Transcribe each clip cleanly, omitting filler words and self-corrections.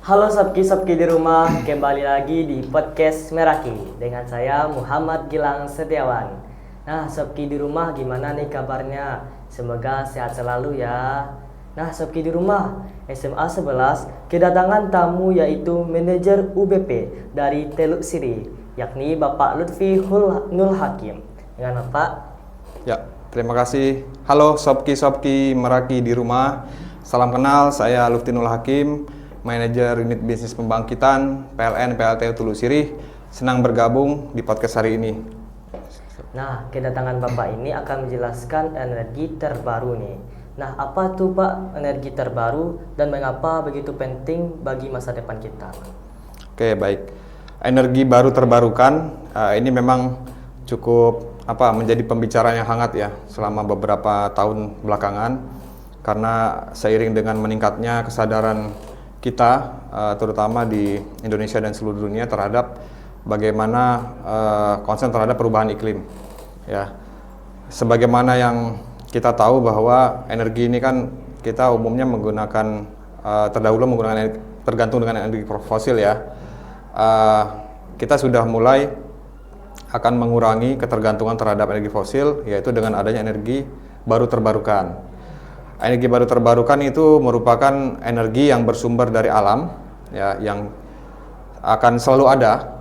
Halo Sobki-Sobki di rumah, kembali lagi di podcast Meraki dengan saya Muhammad Gilang Setiawan. Nah, Sobki di rumah gimana nih kabarnya? Semoga sehat selalu ya. Nah, Sobki di rumah, SMA 11 kedatangan tamu yaitu manajer UBP dari Teluk Siri, yakni Bapak Lutfi Nul Hakim. Dengan Bapak? Ya, terima kasih. Halo Sobki-Sobki Meraki di rumah. Salam kenal, saya Lutfi Nul Hakim, manajer unit bisnis pembangkitan PLN PLTU Teluk Sirih. Senang bergabung di podcast hari ini. Nah, kedatangan Bapak ini akan menjelaskan energi terbaru nih. Nah, apa tuh Pak energi terbaru dan mengapa begitu penting bagi masa depan kita? Oke, baik. Energi baru terbarukan ini memang cukup menjadi pembicaraan yang hangat ya selama beberapa tahun belakangan, karena seiring dengan meningkatnya kesadaran kita terutama di Indonesia dan seluruh dunia terhadap bagaimana konsen terhadap perubahan iklim ya. Sebagaimana yang kita tahu bahwa energi ini kan kita umumnya menggunakan terdahulu tergantung dengan energi fosil ya. Kita sudah mulai akan mengurangi ketergantungan terhadap energi fosil, yaitu dengan adanya energi baru terbarukan. Energi baru terbarukan itu merupakan energi yang bersumber dari alam, ya, yang akan selalu ada,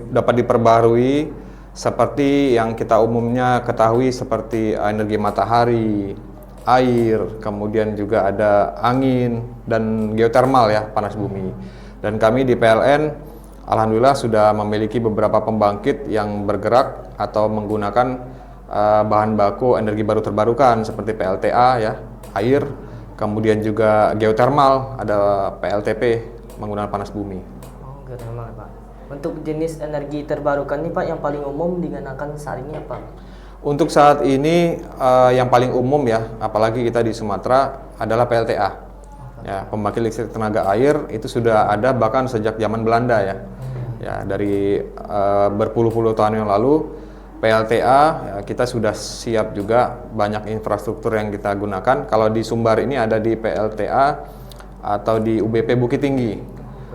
dapat diperbarui, seperti yang kita umumnya ketahui seperti energi matahari, air, kemudian juga ada angin dan geotermal ya, panas bumi. Dan kami di PLN alhamdulillah sudah memiliki beberapa pembangkit yang bergerak atau menggunakan bahan baku energi baru terbarukan seperti PLTA ya, air, kemudian juga geotermal, ada PLTP menggunakan panas bumi. Oh, geotermal Pak. Untuk jenis energi terbarukan ini Pak yang paling umum digunakan saat ini apa? Untuk saat ini yang paling umum ya, apalagi kita di Sumatera adalah PLTA. Ya, pembangkit listrik tenaga air itu sudah ada bahkan sejak zaman Belanda ya. Ya, dari berpuluh-puluh tahun yang lalu PLTA ya, kita sudah siap juga, banyak infrastruktur yang kita gunakan. Kalau di Sumbar ini ada di PLTA atau di UBP Bukit Tinggi.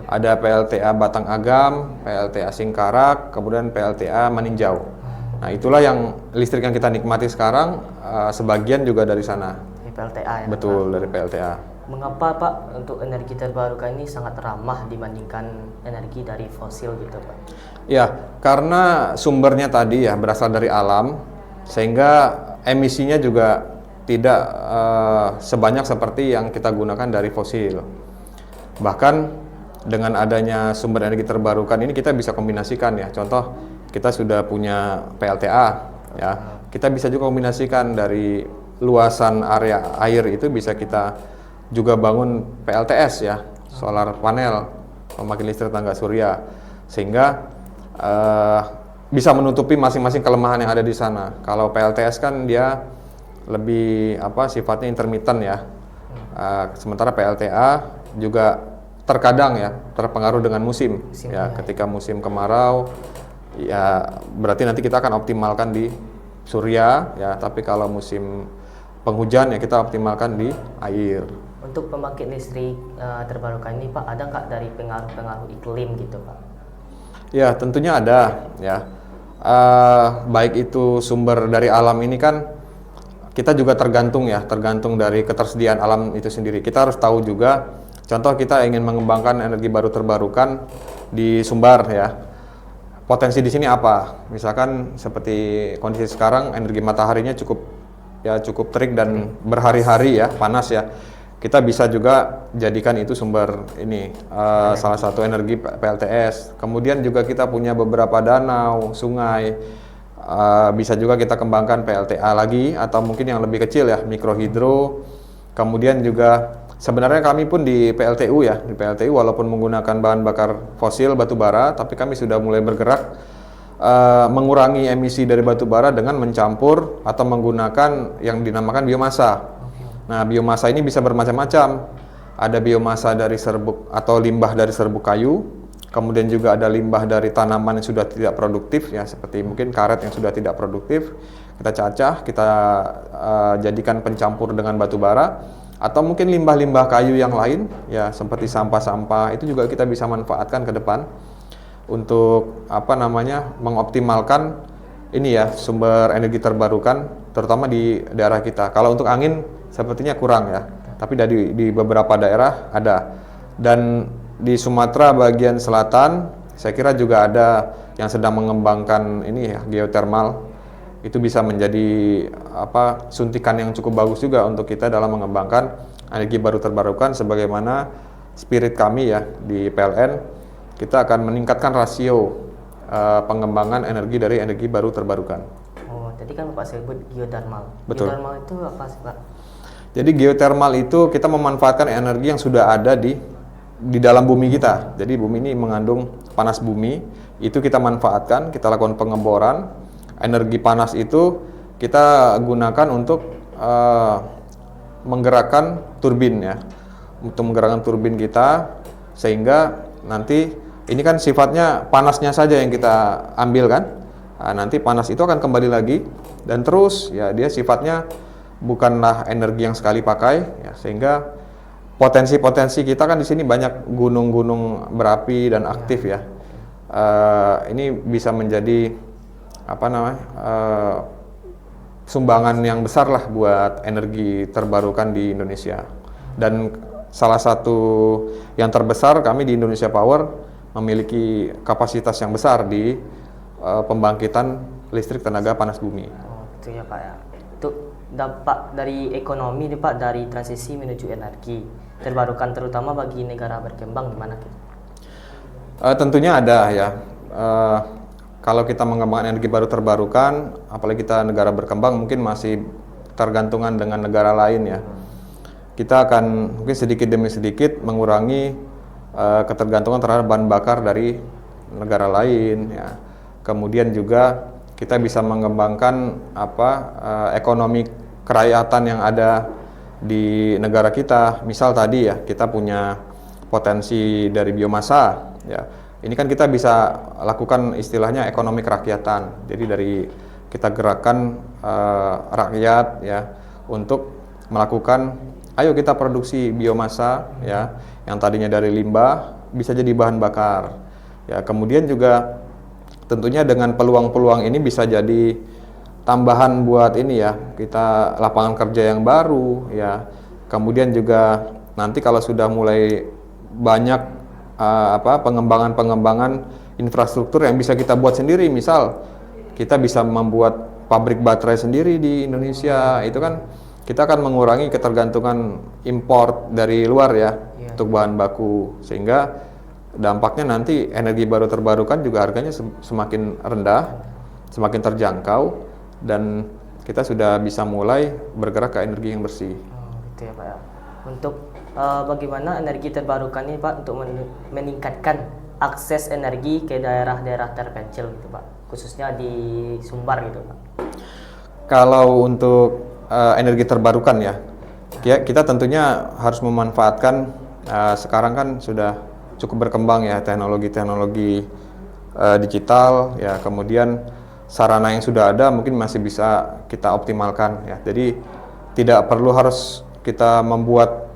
Ada PLTA Batang Agam, PLTA Singkarak, kemudian PLTA Maninjau. Nah, itulah yang listrik yang kita nikmati sekarang, sebagian juga dari sana. Di PLTA ya? Betul, dari PLTA. Mengapa Pak untuk energi terbarukan ini sangat ramah dibandingkan energi dari fosil gitu Pak? Ya, karena sumbernya tadi ya berasal dari alam, sehingga emisinya juga tidak sebanyak seperti yang kita gunakan dari fosil. Bahkan dengan adanya sumber energi terbarukan ini kita bisa kombinasikan ya. Contoh, kita sudah punya PLTA ya. Kita bisa juga kombinasikan dari luasan area air itu, bisa kita juga bangun PLTS ya, solar panel, pembangkit listrik tenaga surya, sehingga bisa menutupi masing-masing kelemahan yang ada di sana. Kalau PLTS kan dia lebih sifatnya intermittent ya, sementara PLTA juga terkadang ya terpengaruh dengan musim ya. Ketika musim kemarau ya berarti nanti kita akan optimalkan di surya ya, tapi kalau musim penghujan ya kita optimalkan di air. Untuk pembangkit listrik terbarukan ini Pak, ada nggak dari pengaruh-pengaruh iklim gitu Pak? Ya, tentunya ada ya. Baik itu sumber dari alam ini kan kita juga tergantung dari ketersediaan alam itu sendiri. Kita harus tahu juga, contoh kita ingin mengembangkan energi baru terbarukan di Sumbar ya. Potensi di sini apa? Misalkan seperti kondisi sekarang energi mataharinya cukup terik dan berhari-hari ya, panas ya. Kita bisa juga jadikan itu sumber ini salah satu energi PLTS. Kemudian juga kita punya beberapa danau, sungai, bisa juga kita kembangkan PLTA lagi, atau mungkin yang lebih kecil ya, mikrohidro. Kemudian juga sebenarnya kami pun di PLTU ya, di PLTU walaupun menggunakan bahan bakar fosil batu bara, tapi kami sudah mulai bergerak mengurangi emisi dari batu bara dengan mencampur atau menggunakan yang dinamakan biomasa. Nah, biomasa ini bisa bermacam-macam. Ada biomasa dari serbuk atau limbah dari serbuk kayu, kemudian juga ada limbah dari tanaman yang sudah tidak produktif ya, seperti mungkin karet yang sudah tidak produktif. Kita cacah, kita jadikan pencampur dengan batu bara. atau mungkin limbah-limbah kayu yang lain ya seperti sampah-sampah itu juga kita bisa manfaatkan ke depan untuk mengoptimalkan ini ya sumber energi terbarukan terutama di daerah kita. Kalau untuk angin sepertinya kurang ya, tapi di beberapa daerah ada. Dan di Sumatera bagian selatan saya kira juga ada yang sedang mengembangkan ini ya geothermal. Itu bisa menjadi suntikan yang cukup bagus juga untuk kita dalam mengembangkan energi baru terbarukan. Sebagaimana spirit kami ya di PLN, kita akan meningkatkan rasio pengembangan energi dari energi baru terbarukan. Oh, tadi kan Bapak sebut geothermal. Betul. Geothermal itu apa sih, Pak? Jadi geothermal itu kita memanfaatkan energi yang sudah ada di dalam bumi kita. Jadi bumi ini mengandung panas bumi, itu kita manfaatkan, kita lakukan pengeboran. Energi panas itu kita gunakan untuk menggerakkan turbin ya, untuk menggerakkan turbin kita, sehingga nanti ini kan sifatnya panasnya saja yang kita ambil kan. Nanti panas itu akan kembali lagi dan terus ya, dia sifatnya bukanlah energi yang sekali pakai ya, sehingga potensi-potensi kita kan di sini banyak gunung-gunung berapi dan aktif ya. Ini bisa menjadi sumbangan yang besar lah buat energi terbarukan di Indonesia. Dan salah satu yang terbesar, kami di Indonesia Power memiliki kapasitas yang besar di pembangkitan listrik tenaga panas bumi. Oh, itu ya Pak ya. Itu dampak dari ekonomi nih Pak, dari transisi menuju energi terbarukan terutama bagi negara berkembang gimana gitu? Tentunya ada ya. Kalau kita mengembangkan energi baru terbarukan, apalagi kita negara berkembang mungkin masih tergantungan dengan negara lain ya. Kita akan mungkin sedikit demi sedikit mengurangi ketergantungan terhadap bahan bakar dari negara lain ya. Kemudian juga kita bisa mengembangkan ekonomi kerakyatan yang ada di negara kita. Misal tadi ya, kita punya potensi dari biomasa ya. Ini kan kita bisa lakukan istilahnya ekonomi kerakyatan. Jadi dari kita gerakan rakyat ya untuk melakukan, ayo kita produksi biomasa ya, yang tadinya dari limbah bisa jadi bahan bakar. Ya, kemudian juga tentunya dengan peluang-peluang ini bisa jadi tambahan buat ini ya, kita lapangan kerja yang baru ya. Kemudian juga nanti kalau sudah mulai banyak pengembangan infrastruktur yang bisa kita buat sendiri, misal kita bisa membuat pabrik baterai sendiri di Indonesia, itu kan kita akan mengurangi ketergantungan import dari luar ya untuk bahan baku, sehingga dampaknya nanti energi baru terbarukan juga harganya semakin rendah, semakin terjangkau, dan kita sudah bisa mulai bergerak ke energi yang bersih. Gitu ya Pak ya. Untuk bagaimana energi terbarukan ini Pak untuk meningkatkan akses energi ke daerah-daerah terpencil gitu Pak, khususnya di Sumbar gitu Pak. Kalau untuk energi terbarukan ya, kita tentunya harus memanfaatkan sekarang kan sudah cukup berkembang ya teknologi-teknologi digital ya, kemudian sarana yang sudah ada mungkin masih bisa kita optimalkan ya. Jadi tidak perlu harus kita membuat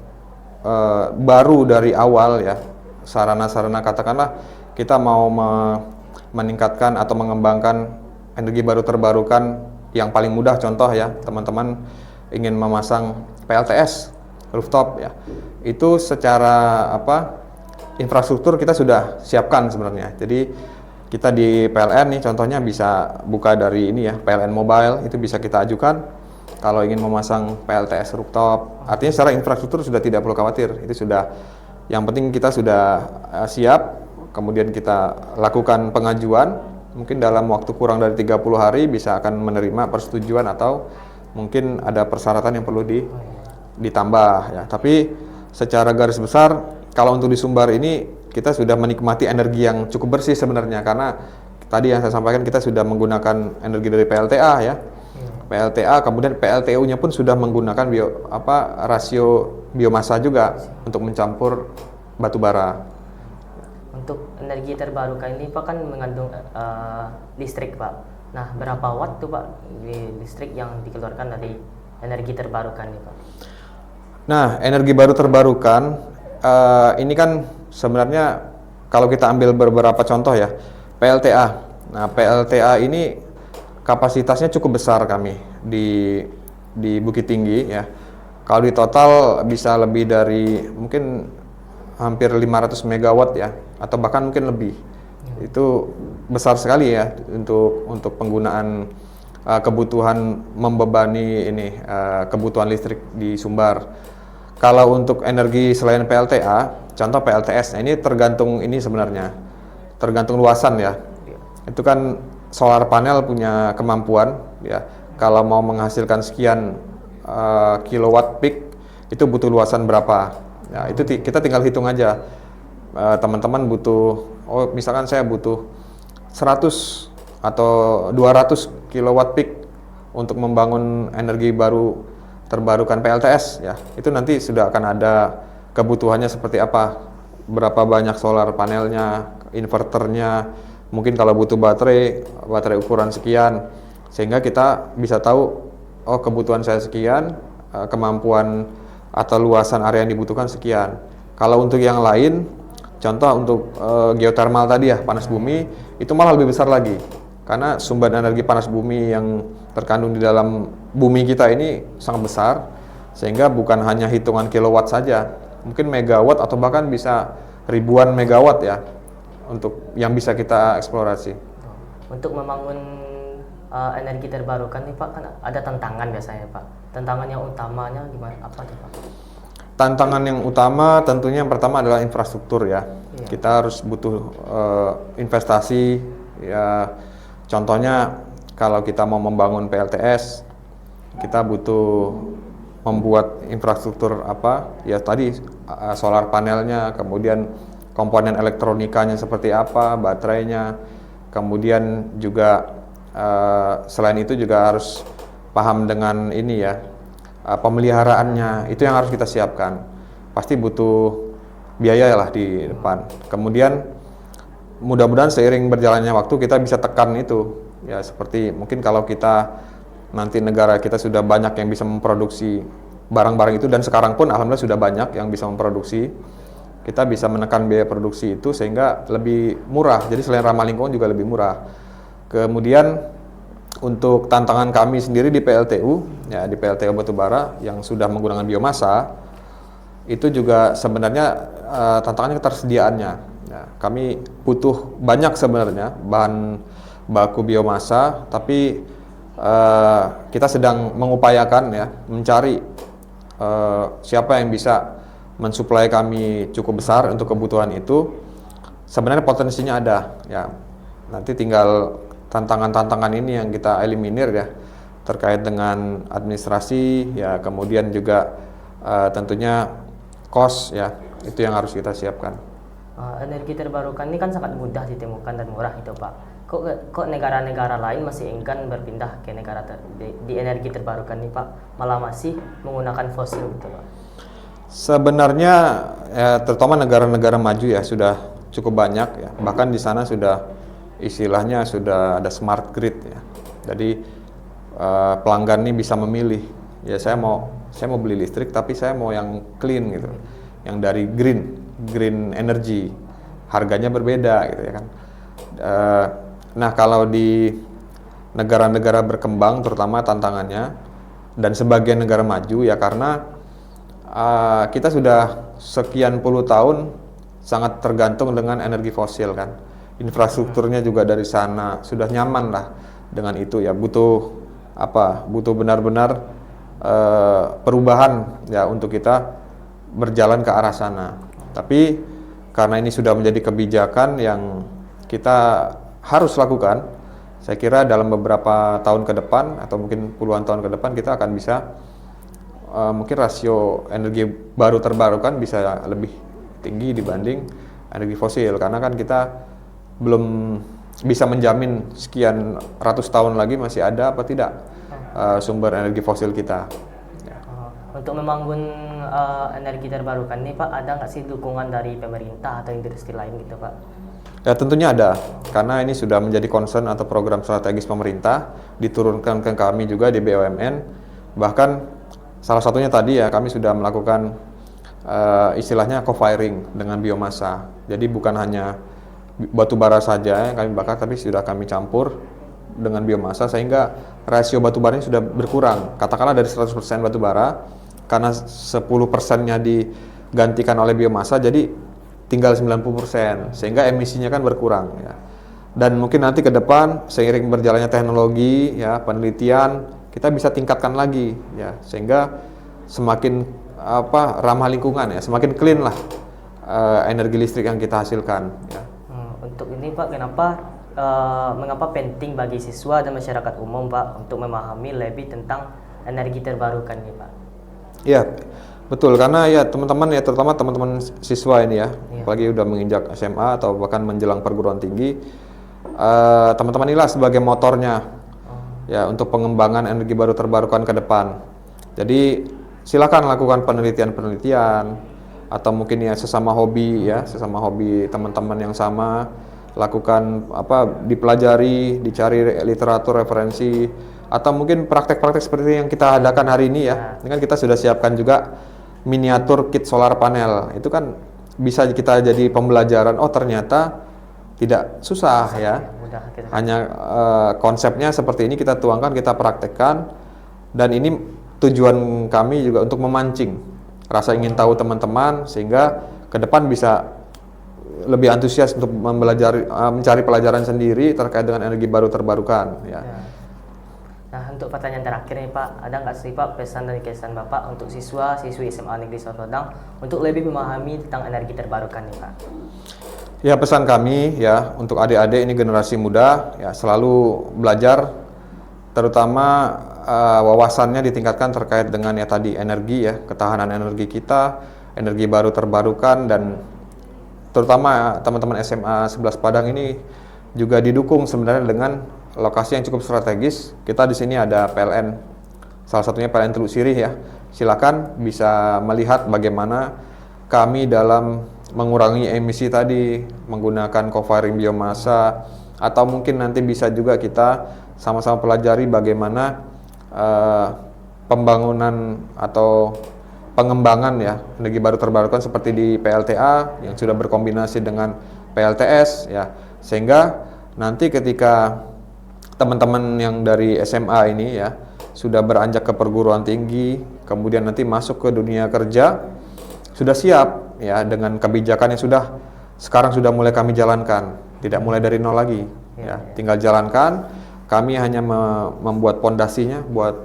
baru dari awal ya, sarana-sarana, katakanlah kita mau meningkatkan atau mengembangkan energi baru terbarukan yang paling mudah, contoh ya, teman-teman ingin memasang PLTS rooftop ya, itu secara infrastruktur kita sudah siapkan sebenarnya. Jadi kita di PLN nih contohnya bisa buka dari ini ya, PLN Mobile, itu bisa kita ajukan kalau ingin memasang PLTS rooftop. Artinya secara infrastruktur sudah tidak perlu khawatir, itu sudah, yang penting kita sudah siap, kemudian kita lakukan pengajuan, mungkin dalam waktu kurang dari 30 hari bisa akan menerima persetujuan atau mungkin ada persyaratan yang perlu ditambah ya. Tapi secara garis besar kalau untuk di Sumbar ini kita sudah menikmati energi yang cukup bersih sebenarnya, karena tadi yang saya sampaikan kita sudah menggunakan energi dari PLTA ya. PLTA, kemudian PLTU-nya pun sudah menggunakan rasio biomasa juga untuk mencampur batu bara. Untuk energi terbarukan ini Pak kan mengandung listrik Pak. Nah, berapa watt tuh Pak listrik yang dikeluarkan dari energi terbarukan ini Pak? Nah, energi baru terbarukan ini kan sebenarnya kalau kita ambil beberapa contoh ya, PLTA. Nah, PLTA ini kapasitasnya cukup besar kami di Bukit Tinggi ya. Kalau di total bisa lebih dari mungkin hampir 500 megawatt ya, atau bahkan mungkin lebih. Itu besar sekali ya untuk penggunaan kebutuhan membebani ini kebutuhan listrik di Sumbar. Kalau untuk energi selain PLTA, contoh PLTS, nah ini tergantung ini sebenarnya, tergantung luasan ya. Itu kan solar panel punya kemampuan ya. Kalau mau menghasilkan sekian kilowatt peak, itu butuh luasan berapa? Ya, itu kita tinggal hitung aja. Teman-teman butuh, oh misalkan saya butuh 100 atau 200 kilowatt peak untuk membangun energi baru terbarukan PLTS ya, itu nanti sudah akan ada kebutuhannya seperti apa, berapa banyak solar panelnya, inverternya, mungkin kalau butuh baterai ukuran sekian, sehingga kita bisa tahu oh kebutuhan saya sekian, kemampuan atau luasan area yang dibutuhkan sekian. Kalau untuk yang lain, contoh untuk geothermal tadi ya, panas bumi, itu malah lebih besar lagi. Karena sumber energi panas bumi yang terkandung di dalam bumi kita ini sangat besar, sehingga bukan hanya hitungan kilowatt saja, mungkin megawatt atau bahkan bisa ribuan megawatt ya, untuk yang bisa kita eksplorasi. Untuk membangun energi terbarukan nih Pak, kan ada tantangan biasanya Pak. Tantangan yang utamanya gimana, apa tuh Pak? Tantangan yang utama tentunya yang pertama adalah infrastruktur ya. Iya. Kita harus butuh investasi ya. Contohnya kalau kita mau membangun PLTS, kita butuh membuat infrastruktur apa? Ya tadi solar panelnya, kemudian komponen elektronikanya seperti apa, baterainya, kemudian juga selain itu juga harus paham dengan ini ya, pemeliharaannya, itu yang harus kita siapkan. Pasti butuh biaya lah di depan. Kemudian mudah-mudahan seiring berjalannya waktu kita bisa tekan itu ya, seperti mungkin kalau kita nanti negara kita sudah banyak yang bisa memproduksi barang-barang itu, dan sekarang pun alhamdulillah sudah banyak yang bisa memproduksi, kita bisa menekan biaya produksi itu sehingga lebih murah, jadi selain ramah lingkungan juga lebih murah. Kemudian untuk tantangan kami sendiri di PLTU ya, di PLTU Batubara yang sudah menggunakan biomasa, itu juga sebenarnya tantangannya ketersediaannya. Ya, kami butuh banyak sebenarnya bahan baku biomasa, tapi kita sedang mengupayakan ya, mencari siapa yang bisa mensuplai kami cukup besar untuk kebutuhan itu. Sebenarnya potensinya ada ya, nanti tinggal tantangan-tantangan ini yang kita eliminir ya, terkait dengan administrasi ya, kemudian juga tentunya cost ya, itu yang harus kita siapkan. Energi terbarukan ini kan sangat mudah ditemukan dan murah itu Pak. Kok negara-negara lain masih enggan berpindah ke di energi terbarukan ini Pak, malah masih menggunakan fosil gitu Pak? Sebenarnya ya, terutama negara-negara maju ya sudah cukup banyak ya, bahkan di sana sudah istilahnya sudah ada smart grid ya. Jadi pelanggan ini bisa memilih ya, saya mau beli listrik tapi saya mau yang clean gitu, yang dari green energy, harganya berbeda gitu ya kan. Nah kalau di negara-negara berkembang terutama tantangannya, dan sebagian negara maju ya, karena kita sudah sekian puluh tahun sangat tergantung dengan energi fosil kan, infrastrukturnya juga dari sana, sudah nyaman lah dengan itu ya, butuh benar-benar perubahan ya untuk kita berjalan ke arah sana. Tapi karena ini sudah menjadi kebijakan yang kita harus lakukan, saya kira dalam beberapa tahun ke depan atau mungkin puluhan tahun ke depan kita akan bisa mungkin rasio energi baru terbarukan bisa lebih tinggi dibanding energi fosil, karena kan kita belum bisa menjamin sekian ratus tahun lagi masih ada apa tidak sumber energi fosil kita. Untuk membangun energi terbarukan ini Pak, ada nggak sih dukungan dari pemerintah atau industri lain gitu Pak? Ya tentunya ada, karena ini sudah menjadi concern atau program strategis pemerintah, diturunkan ke kami juga di BUMN. Bahkan Salah satunya tadi ya kami sudah melakukan istilahnya co-firing dengan biomasa. Jadi bukan hanya batu bara saja yang kami bakar, tapi sudah kami campur dengan biomasa sehingga rasio batu baranya sudah berkurang. Katakanlah dari 100% batu bara, karena 10%-nya digantikan oleh biomasa, jadi tinggal 90%, sehingga emisinya kan berkurang ya. Dan mungkin nanti ke depan seiring berjalannya teknologi ya, penelitian, kita bisa tingkatkan lagi ya, sehingga semakin ramah lingkungan ya, semakin clean lah energi listrik yang kita hasilkan ya. Untuk ini Pak, mengapa penting bagi siswa dan masyarakat umum Pak untuk memahami lebih tentang energi terbarukan ini Pak? Iya, betul, karena ya teman-teman ya, terutama teman-teman siswa ini ya, apalagi udah menginjak SMA atau bahkan menjelang perguruan tinggi, teman-teman inilah sebagai motornya ya untuk pengembangan energi baru terbarukan ke depan. Jadi silakan lakukan penelitian atau mungkin ya sesama hobi teman-teman yang sama, lakukan dipelajari, dicari literatur referensi, atau mungkin praktek-praktek seperti yang kita adakan hari ini ya. Ini kan kita sudah siapkan juga miniatur kit solar panel. Itu kan bisa kita jadi pembelajaran, oh ternyata tidak susah ya. Hanya konsepnya seperti ini kita tuangkan, kita praktekkan, dan ini tujuan kami juga untuk memancing rasa ingin tahu teman-teman sehingga ke depan bisa lebih antusias untuk mencari pelajaran sendiri terkait dengan energi baru terbarukan ya. Nah, untuk pertanyaan terakhir nih Pak, ada nggak sih Pak pesan dan kesan Bapak untuk siswa-siswi SMA Negeri Sorowardang untuk lebih memahami tentang energi terbarukan nih Pak? Ya, pesan kami ya untuk adik-adik ini generasi muda ya, selalu belajar, terutama wawasannya ditingkatkan terkait dengan ya tadi energi ya, ketahanan energi kita, energi baru terbarukan, dan terutama teman-teman SMA 11 Padang ini juga didukung sebenarnya dengan lokasi yang cukup strategis. Kita di sini ada PLN, salah satunya PLN Teluk Sirih ya. Silakan bisa melihat bagaimana kami dalam mengurangi emisi tadi menggunakan co-firing biomasa, atau mungkin nanti bisa juga kita sama-sama pelajari bagaimana pembangunan atau pengembangan ya energi baru terbarukan seperti di PLTA yang sudah berkombinasi dengan PLTS ya, sehingga nanti ketika teman-teman yang dari SMA ini ya sudah beranjak ke perguruan tinggi, kemudian nanti masuk ke dunia kerja, sudah siap ya dengan kebijakan yang sekarang sudah mulai kami jalankan, tidak mulai dari nol lagi ya, tinggal jalankan. Kami hanya membuat pondasinya buat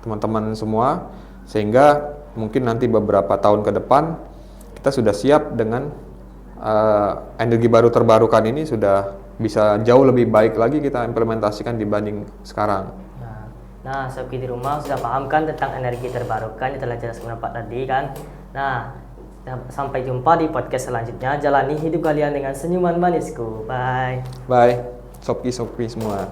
teman-teman semua, sehingga mungkin nanti beberapa tahun ke depan kita sudah siap dengan energi baru terbarukan ini, sudah bisa jauh lebih baik lagi kita implementasikan dibanding sekarang. Nah, Sobi di rumah sudah paham kan tentang energi terbarukan yang telah jelaskan Pak tadi kan. Nah, sampai jumpa di podcast selanjutnya. Jalani hidup kalian dengan senyuman manisku. Bye. Bye, Sobi semua.